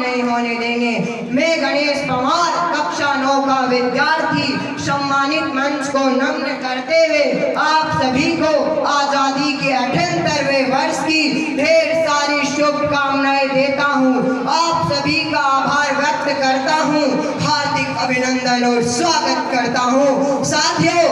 नहीं होने देंगे। मैं गणेश पवार, कक्षा 9 का विद्यार्थी, सम्मानित मंच को नम्र करते हुए आप सभी को आजादी के 78वें वर्ष की ढेर सारी शुभकामनाएं देता हूं। आप सभी का आभार व्यक्त करता हूं, हार्दिक अभिनंदन और स्वागत करता हूं। साथियों,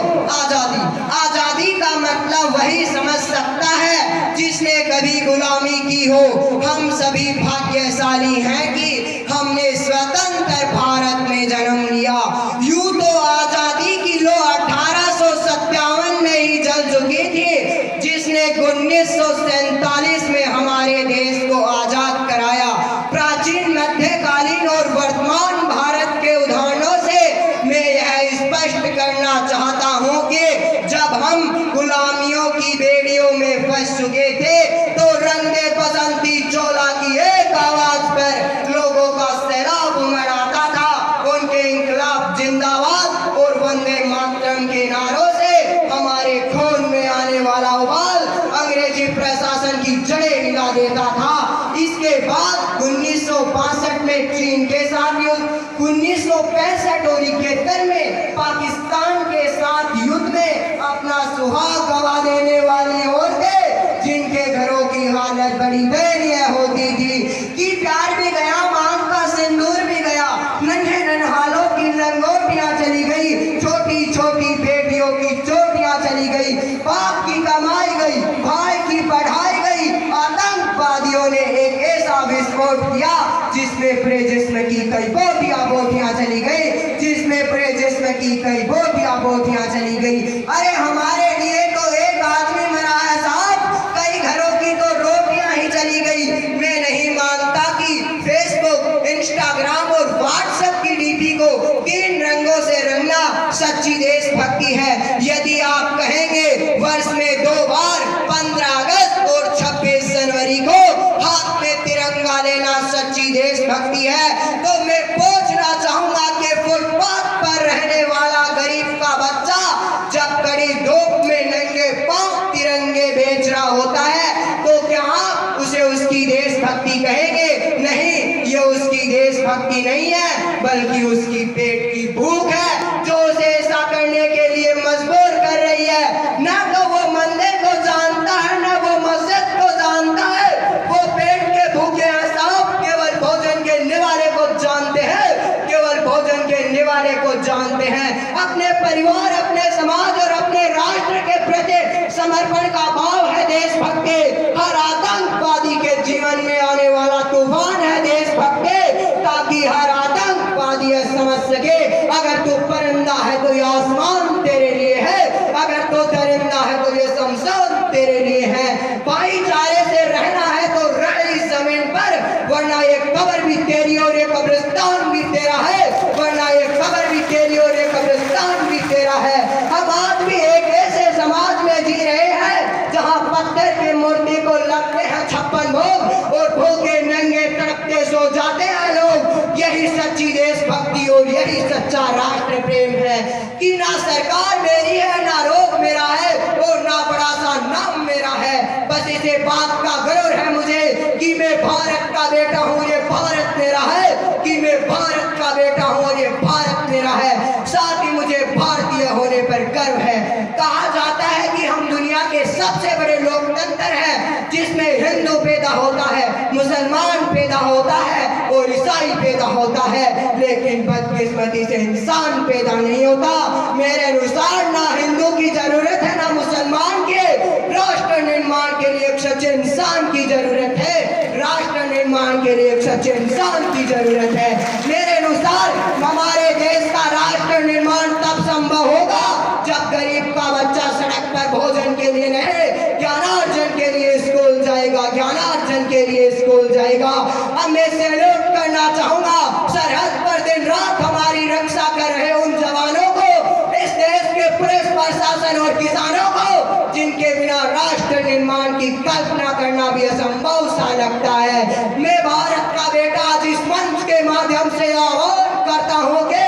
आजादी का मतलब वही समझ सकता है जिसने कभी गुलामी की हो। हम सभी भाग्यशाली हैं कि हमने स्वतंत्र भारत में जन्म लिया। यूं तो आजादी की लो 1857 में ही जल चुकी थी, जिसने 1947 में हमारे देश को आजाद कराया। प्राचीन, मध्यकालीन और वर्तमान भारत के उदाहरणों से मैं यह स्पष्ट करना चाहता हूं कि जब हम गुलामियों की बेड़ियों में फंस चुके थे तो रंगे बसंती चोला की एक आवाज पर लोगों का सैलाब उमड़ आता था। उनके इंकलाब जिंदाबाद और वंदे मातरम के नारों से हमारे खून में आने वाला उबाल अंग्रेजी प्रशासन की जड़ें हिला देता था। इसके बाद 1962 में चीन के साथ युद्ध, 1965 और 71 में पाकिस्तान के साथ युद्ध में अपना सुहाग गवा देने वाली औरतें, जिनके घरों की हालत बड़ी दयनीय होती थी, कि प्यार भी गया, मांग का सिंदूर भी गया, नन्हे नन्हालों की लंगोटियां चली गई, छोटी छोटी बेटियों की चोटियां चली गई, बाप की कमाई गई, भाई की पढ़ाई गई। आतंकवादियों ने एक ऐसा विस्फोट किया जिसमें पूरे जिस्म की कई बोटियां चली गई, जिसमें पूरे जिस्म की कई बोटियां चली गई। अरे हमारे लिए तो एक आदमी मरा है साहब, कई घरों की तो रोटियां ही चली गई। मैं नहीं मानता कि फेसबुक, इंस्टाग्राम और व्हाट्सएप की डीपी को 3 रंगों से रंगना सच्ची देशभक्ति है। यदि आप कहेंगे वर्ष में 2 बार 15 अगस्त और 26 जनवरी को हाथ में तिरंगा लेना सच्ची देशभक्ति है, तो मैं पूछना चाहूंगा कि फुटपाथ पर रहने वाला गरीब का बच्चा जब कड़ी धूप में नंगे पांव तिरंगे बेच रहा होता है तो क्या आप उसे उसकी देशभक्ति कहेंगे? नहीं, ये उसकी देशभक्ति नहीं है, बल्कि उसकी पेट की भूख है जो उसे ऐसा करने के लिए मजबूर कर रही है। ना तो वो मंदिर को जानता है, ना वो मस्जिद को जानता है, वो पेट के भूखे हैं साहब, केवल भोजन के निवाले को जानते हैं, केवल भोजन के निवाले को जानते हैं। अपने परिवार, अपने समाज और अपने राष्ट्र के प्रति समर्पण का भाव है देशभक्ति। हर आतंकवादी के जीवन में आने वाला तूफान है देशभक्ति, ताकि हर आतंकवादी यह समझ सके अगर तू परिंदा है तो ये आसमान तेरे लिए है, अगर तू दरिंदा है तो ये शमशान तेरे लिए है। भाईचारे से रहना है तो रह इस जमीन पर, वरना ये कब्र भी तेरी और ये कब्रिस्तान भी तेरा है, वरना ये कब्र भी तेरी और ये कब्रिस्तान भी तेरा है। हम आज भी एक ऐसे समाज में जी रहे हैं जहां पत्थर की मूर्ति को लगते हैं 56 भोग और भूखे नंगे तड़पते सो जाते हैं लोग। यही सच्ची देशभक्ति और यही सच्चा राष्ट्र प्रेम है कि ना सरकार मेरी है, ना रोग मेरा है और ना बड़ा सा नाम मेरा है। बस इसे बात का गर्व है मुझे कि मैं भारत का बेटा हूँ, ये भारत मेरा है, कि मैं भारत का बेटा हूँ और ये भारत मेरा है। साथ ही मुझे भारतीय होने पर गर्व है। कहा जाता है कि हम दुनिया के सबसे बड़े लोकतंत्र हैं, जिसमें हिंदू पैदा होता है, मुसलमान पैदा होता है और ईसाई पैदा होता है, लेकिन बदकिस्मती से इंसान पैदा नहीं होता। मेरे अनुसार ना हिंदू की जरूरत है, ना मुसलमान के। राष्ट्र निर्माण के लिए एक सच्चे इंसान की जरूरत है, राष्ट्र निर्माण के लिए एक सच्चे इंसान की जरूरत है। मेरे अनुसार हमारे देश का राष्ट्र निर्माण तब संभव होगा जब गरीब का बच्चा सड़क पर भोजन के लिए नहीं, ज्ञानार्जन के लिए स्कूल जाएगा, ज्ञानार्जन के लिए स्कूल जाएगा। अब मैं सैल्यूट करना चाहूंगा सरहद पर दिन रात हमारी रक्षा कर रहे उन जवानों को, इस देश के पुलिस प्रशासन और किसानों को, जिनके बिना राष्ट्र निर्माण की कल्पना करना भी असंभव सा लगता है। मैं भारत का बेटा आज इस मंच के माध्यम से आह्वान करता हूँ कि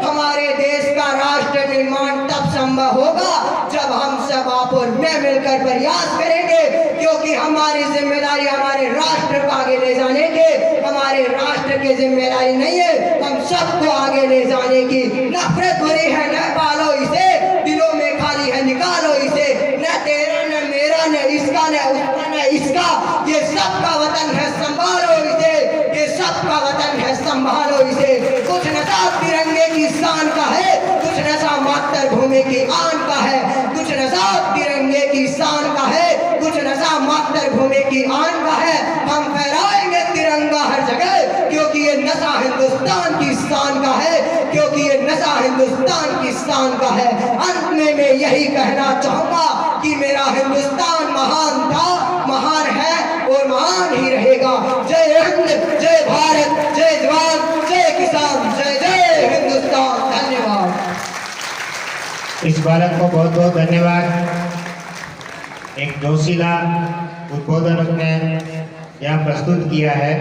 हमारे देश का राष्ट्र निर्माण तब संभव होगा जब हम सब आप और मैं मिलकर प्रयास करेंगे, क्योंकि हमारी जिम्मेदारी हमारे राष्ट्र को आगे ले जाने के, हमारे राष्ट्र की जिम्मेदारी नहीं है हम सबको आगे ले जाने की। नफरत भरी है न पालो इसे, दिलों में खाली है निकालो इसे। न तेरा न मेरा न इसका न उसका न इसका, ये सबका वतन है संभालो इसे, ये सबका वतन है संभालो इसे। कुछ नशा तिरंगे की शान का है, कुछ नशा मातृभूमि की आन का है। कुछ नशा तिरंगे की शान का है, कुछ नशा मातृभूमि की आन का है। हम फहराएंगे तिरंगा हर जगह, क्योंकि ये नशा हिंदुस्तान की शान का है, क्योंकि ये नशा हिंदुस्तान की शान का है। अंत में मैं यही कहना चाहूंगा कि मेरा हिंदुस्तान महान था, महान है और महान ही रहेगा। जय हिंद, जय भारत, जय जवान, जय किसान, जय जय हिंदुस्तान। धन्यवाद। इस बालक को बहुत बहुत धन्यवाद। एक जोशीला उद्बोधन उसने यहाँ प्रस्तुत किया है।